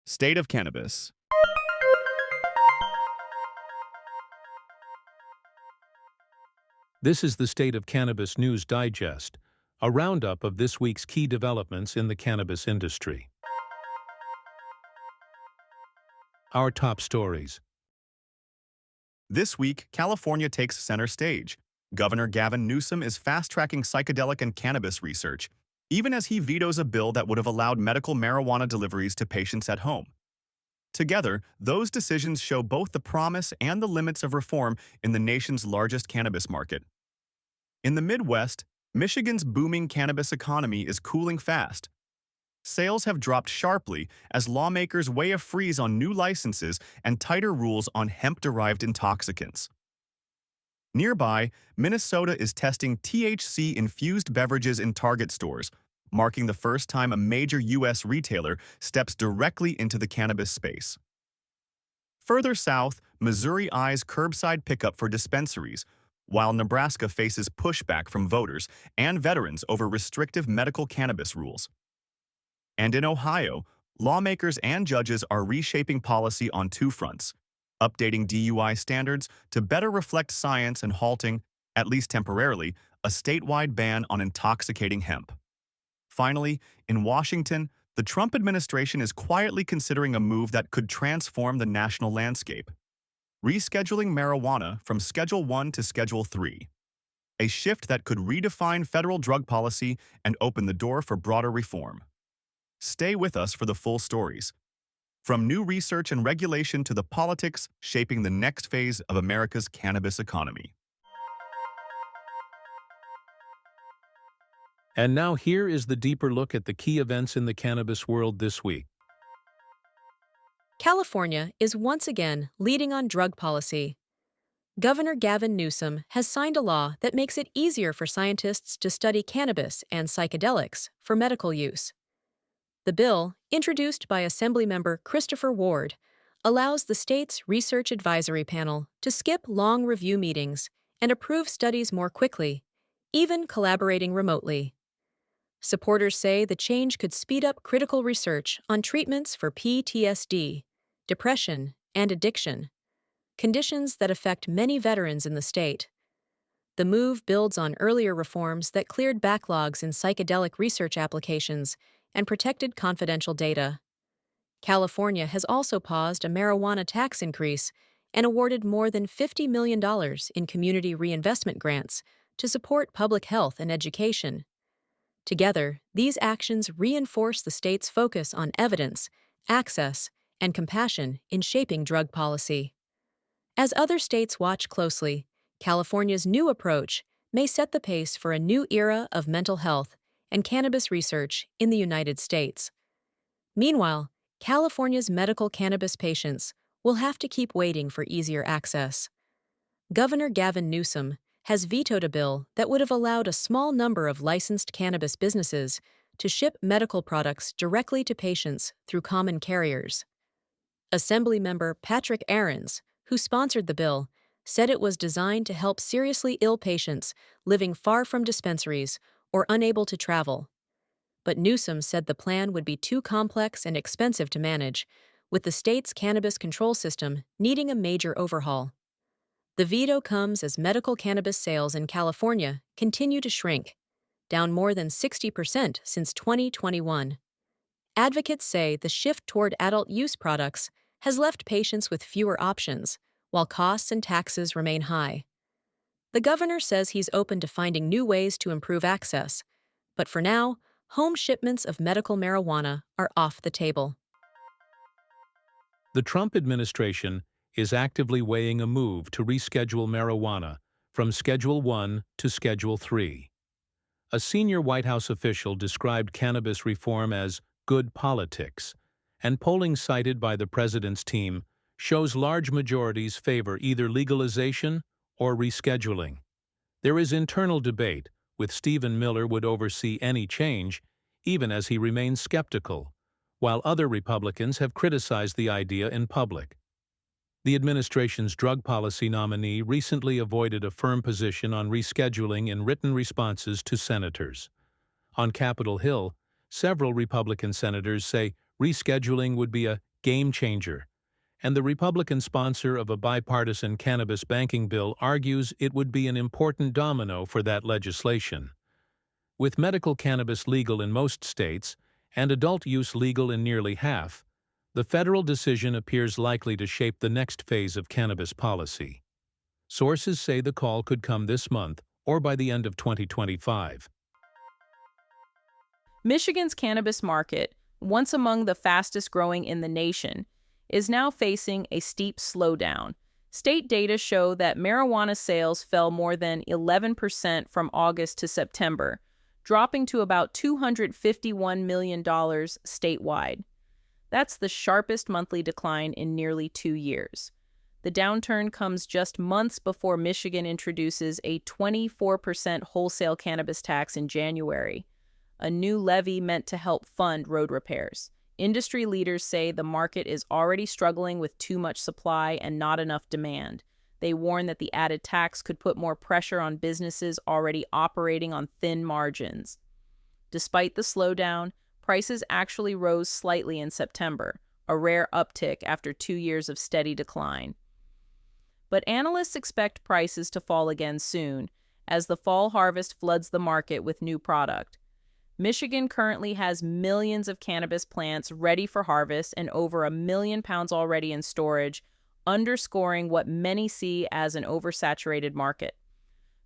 State of Cannabis. This is the State of Cannabis News Digest, a roundup of this week's key developments in the cannabis industry. Our top stories. This week, California takes center stage. Governor Gavin Newsom is fast-tracking psychedelic and cannabis research, even as he vetoes a bill that would have allowed medical marijuana deliveries to patients at home. Together, those decisions show both the promise and the limits of reform in the nation's largest cannabis market. In the Midwest, Michigan's booming cannabis economy is cooling fast. Sales have dropped sharply as lawmakers weigh a freeze on new licenses and tighter rules on hemp-derived intoxicants. Nearby, Minnesota is testing THC-infused beverages in Target stores, marking the first time a major U.S. retailer steps directly into the cannabis space. Further south, Missouri eyes curbside pickup for dispensaries, while Nebraska faces pushback from voters and veterans over restrictive medical cannabis rules. And in Ohio, lawmakers and judges are reshaping policy on two fronts, updating DUI standards to better reflect science and halting, at least temporarily, a statewide ban on intoxicating hemp. Finally, in Washington, the Trump administration is quietly considering a move that could transform the national landscape: rescheduling marijuana from Schedule I to Schedule III, a shift that could redefine federal drug policy and open the door for broader reform. Stay with us for the full stories. From new research and regulation to the politics shaping the next phase of America's cannabis economy. And now here is the deeper look at the key events in the cannabis world this week. California is once again leading on drug policy. Governor Gavin Newsom has signed a law that makes it easier for scientists to study cannabis and psychedelics for medical use. The bill, introduced by Assemblymember Christopher Ward, allows the state's Research Advisory Panel to skip long review meetings and approve studies more quickly, even collaborating remotely. Supporters say the change could speed up critical research on treatments for PTSD, depression, and addiction, conditions that affect many veterans in the state. The move builds on earlier reforms that cleared backlogs in psychedelic research applications and protected confidential data. California has also paused a marijuana tax increase and awarded more than $50 million in community reinvestment grants to support public health and education. Together, these actions reinforce the state's focus on evidence, access, and compassion in shaping drug policy. As other states watch closely, California's new approach may set the pace for a new era of mental health and cannabis research in the United States. Meanwhile, California's medical cannabis patients will have to keep waiting for easier access. Governor Gavin Newsom has vetoed a bill that would have allowed a small number of licensed cannabis businesses to ship medical products directly to patients through common carriers. Assemblymember Patrick Ahrens, who sponsored the bill, said it was designed to help seriously ill patients living far from dispensaries or unable to travel. But Newsom said the plan would be too complex and expensive to manage, with the state's cannabis control system needing a major overhaul. The veto comes as medical cannabis sales in California continue to shrink, down more than 60% since 2021. Advocates say the shift toward adult use products has left patients with fewer options, while costs and taxes remain high. The governor says he's open to finding new ways to improve access, but for now, home shipments of medical marijuana are off the table. The Trump administration is actively weighing a move to reschedule marijuana from Schedule I to Schedule III. A senior White House official described cannabis reform as good politics, and polling cited by the president's team shows large majorities favor either legalization or rescheduling. There is internal debate, with Stephen Miller would oversee any change, even as he remains skeptical, while other Republicans have criticized the idea in public. The administration's drug policy nominee recently avoided a firm position on rescheduling in written responses to senators. On Capitol Hill, several Republican senators say rescheduling would be a game changer, and the Republican sponsor of a bipartisan cannabis banking bill argues it would be an important domino for that legislation. With medical cannabis legal in most states and adult use legal in nearly half, the federal decision appears likely to shape the next phase of cannabis policy. Sources say the call could come this month or by the end of 2025. Michigan's cannabis market, once among the fastest growing in the nation, is now facing a steep slowdown. State data show that marijuana sales fell more than 11% from August to September, dropping to about $251 million statewide. That's the sharpest monthly decline in nearly 2 years. The downturn comes just months before Michigan introduces a 24% wholesale cannabis tax in January, a new levy meant to help fund road repairs. Industry leaders say the market is already struggling with too much supply and not enough demand. They warn that the added tax could put more pressure on businesses already operating on thin margins. Despite the slowdown, prices actually rose slightly in September, a rare uptick after 2 years of steady decline. But analysts expect prices to fall again soon, as the fall harvest floods the market with new product. Michigan currently has millions of cannabis plants ready for harvest and over 1 million pounds already in storage, underscoring what many see as an oversaturated market.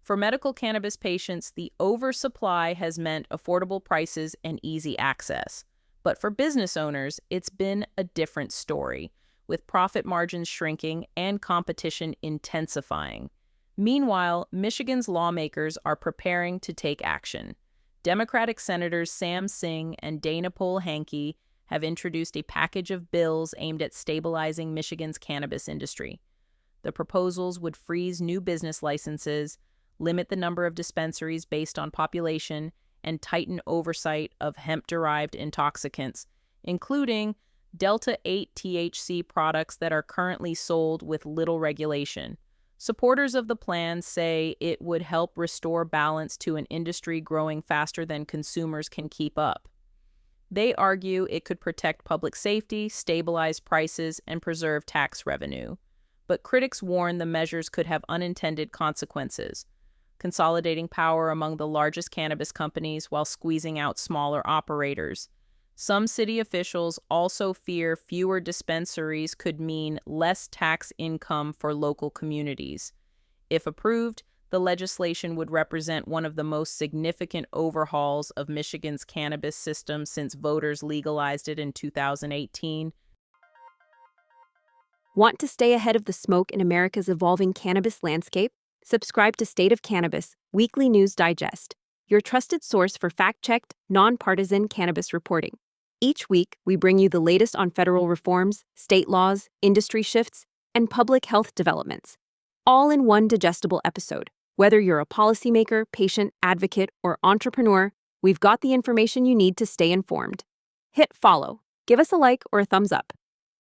For medical cannabis patients, the oversupply has meant affordable prices and easy access. But for business owners, it's been a different story, with profit margins shrinking and competition intensifying. Meanwhile, Michigan's lawmakers are preparing to take action. Democratic Senators Sam Singh and Dana Poole-Hankey have introduced a package of bills aimed at stabilizing Michigan's cannabis industry. The proposals would freeze new business licenses, limit the number of dispensaries based on population, and tighten oversight of hemp-derived intoxicants, including Delta-8 THC products that are currently sold with little regulation. Supporters of the plan say it would help restore balance to an industry growing faster than consumers can keep up. They argue it could protect public safety, stabilize prices, and preserve tax revenue. But critics warn the measures could have unintended consequences, consolidating power among the largest cannabis companies while squeezing out smaller operators. Some city officials also fear fewer dispensaries could mean less tax income for local communities. If approved, the legislation would represent one of the most significant overhauls of Michigan's cannabis system since voters legalized it in 2018. Want to stay ahead of the smoke in America's evolving cannabis landscape? Subscribe to State of Cannabis, Weekly News Digest, your trusted source for fact-checked, nonpartisan cannabis reporting. Each week, we bring you the latest on federal reforms, state laws, industry shifts, and public health developments, all in one digestible episode. Whether you're a policymaker, patient, advocate, or entrepreneur, we've got the information you need to stay informed. Hit follow, give us a like or a thumbs up,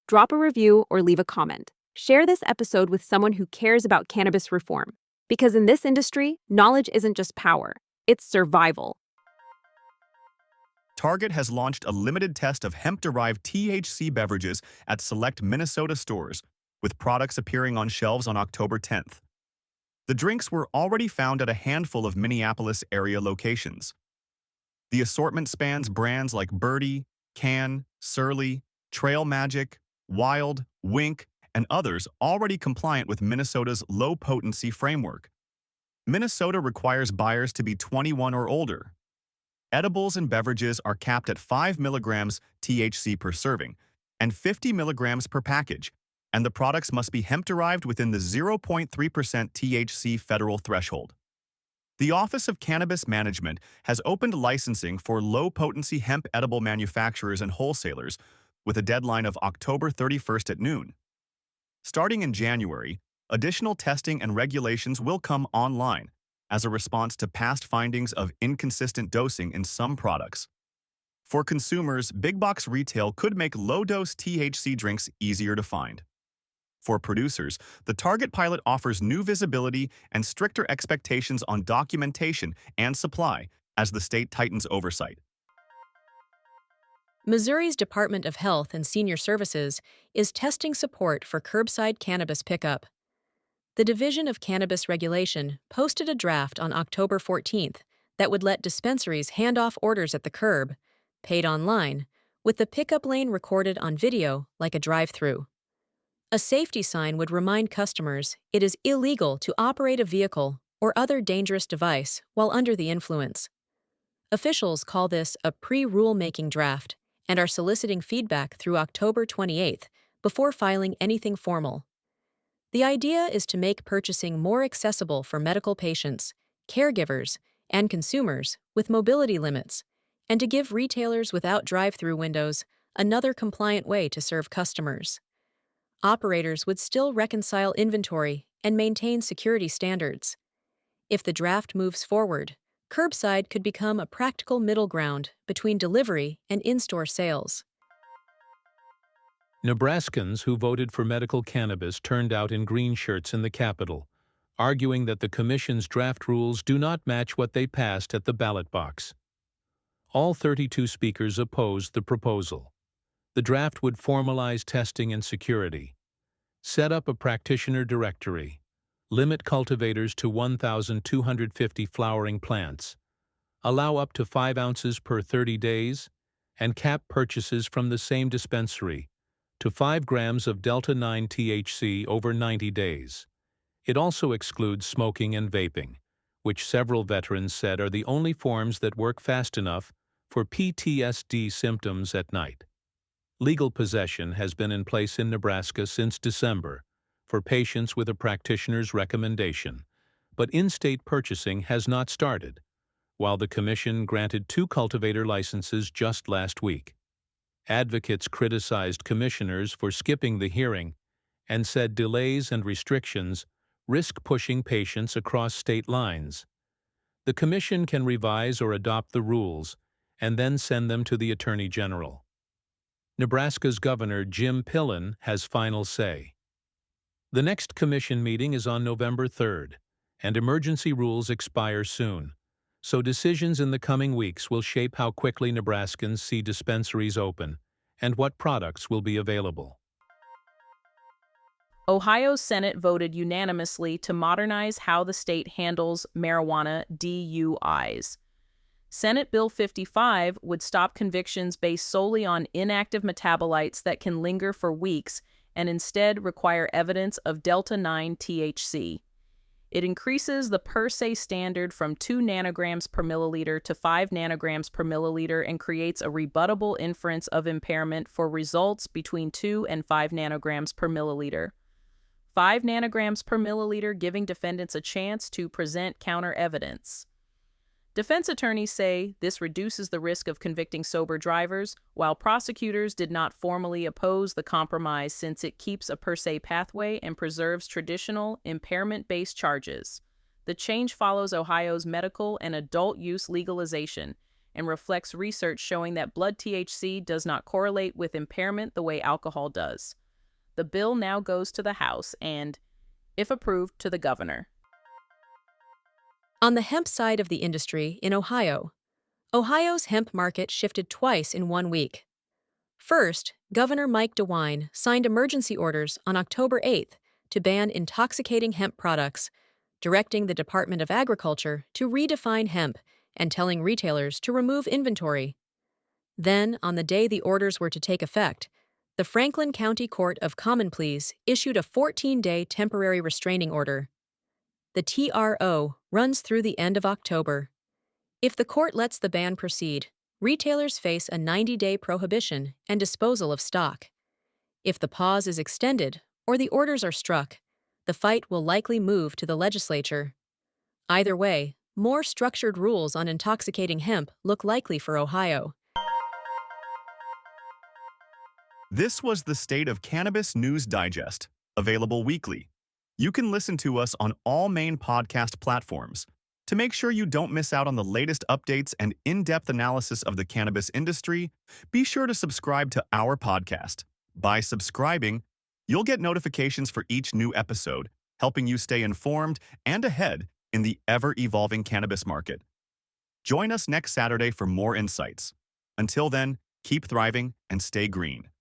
drop a review or leave a comment. Share this episode with someone who cares about cannabis reform, because in this industry, knowledge isn't just power, it's survival. Target has launched a limited test of hemp-derived THC beverages at select Minnesota stores, with products appearing on shelves on October 10th. The drinks were already found at a handful of Minneapolis area locations. The assortment spans brands like Birdie, Can, Surly, Trail Magic, Wild, Wink, and others already compliant with Minnesota's low-potency framework. Minnesota requires buyers to be 21 or older. Edibles and beverages are capped at 5 milligrams THC per serving and 50 milligrams per package, and the products must be hemp-derived within the 0.3% THC federal threshold. The Office of Cannabis Management has opened licensing for low-potency hemp edible manufacturers and wholesalers with a deadline of October 31st at noon. Starting in January, additional testing and regulations will come online as a response to past findings of inconsistent dosing in some products. For consumers, big box retail could make low-dose THC drinks easier to find. For producers, the Target pilot offers new visibility and stricter expectations on documentation and supply as the state tightens oversight. Missouri's Department of Health and Senior Services is testing support for curbside cannabis pickup. The Division of Cannabis Regulation posted a draft on October 14th that would let dispensaries hand off orders at the curb, paid online, with the pickup lane recorded on video like a drive-through. A safety sign would remind customers it is illegal to operate a vehicle or other dangerous device while under the influence. Officials call this a pre-rule-making draft and are soliciting feedback through October 28th before filing anything formal. The idea is to make purchasing more accessible for medical patients, caregivers, and consumers with mobility limits, and to give retailers without drive-through windows another compliant way to serve customers. Operators would still reconcile inventory and maintain security standards. If the draft moves forward, curbside could become a practical middle ground between delivery and in-store sales. Nebraskans who voted for medical cannabis turned out in green shirts in the Capitol, arguing that the Commission's draft rules do not match what they passed at the ballot box. All 32 speakers opposed the proposal. The draft would formalize testing and security, set up a practitioner directory, limit cultivators to 1,250 flowering plants, allow up to 5 ounces per 30 days, and cap purchases from the same dispensary to 5 grams of Delta-9 THC over 90 days. It also excludes smoking and vaping, which several veterans said are the only forms that work fast enough for PTSD symptoms at night. Legal possession has been in place in Nebraska since December for patients with a practitioner's recommendation, but in-state purchasing has not started, while the Commission granted 2 cultivator licenses just last week. Advocates criticized commissioners for skipping the hearing and said delays and restrictions risk pushing patients across state lines. The Commission can revise or adopt the rules and then send them to the Attorney General. Nebraska's Governor Jim Pillen has final say. The next Commission meeting is on November 3rd, and emergency rules expire soon, so decisions in the coming weeks will shape how quickly Nebraskans see dispensaries open and what products will be available. Ohio's Senate voted unanimously to modernize how the state handles marijuana DUIs. Senate Bill 55 would stop convictions based solely on inactive metabolites that can linger for weeks and instead require evidence of Delta-9 THC. It increases the per se standard from 2 nanograms per milliliter to 5 nanograms per milliliter and creates a rebuttable inference of impairment for results between 2 and 5 nanograms per milliliter. 5 nanograms per milliliter giving defendants a chance to present counter evidence. Defense attorneys say this reduces the risk of convicting sober drivers, while prosecutors did not formally oppose the compromise since it keeps a per se pathway and preserves traditional, impairment-based charges. The change follows Ohio's medical and adult use legalization and reflects research showing that blood THC does not correlate with impairment the way alcohol does. The bill now goes to the House and, if approved, to the governor. On the hemp side of the industry in Ohio, Ohio's hemp market shifted twice in 1 week. First, Governor Mike DeWine signed emergency orders on October 8th to ban intoxicating hemp products, directing the Department of Agriculture to redefine hemp and telling retailers to remove inventory. Then, on the day the orders were to take effect, the Franklin County Court of Common Pleas issued a 14-day temporary restraining order. The TRO runs through the end of October. If the court lets the ban proceed, retailers face a 90-day prohibition and disposal of stock. If the pause is extended or the orders are struck, the fight will likely move to the legislature. Either way, more structured rules on intoxicating hemp look likely for Ohio. This was the State of Cannabis News Digest, available weekly. You can listen to us on all main podcast platforms. To make sure you don't miss out on the latest updates and in-depth analysis of the cannabis industry, be sure to subscribe to our podcast. By subscribing, you'll get notifications for each new episode, helping you stay informed and ahead in the ever-evolving cannabis market. Join us next Saturday for more insights. Until then, Keep thriving and stay green.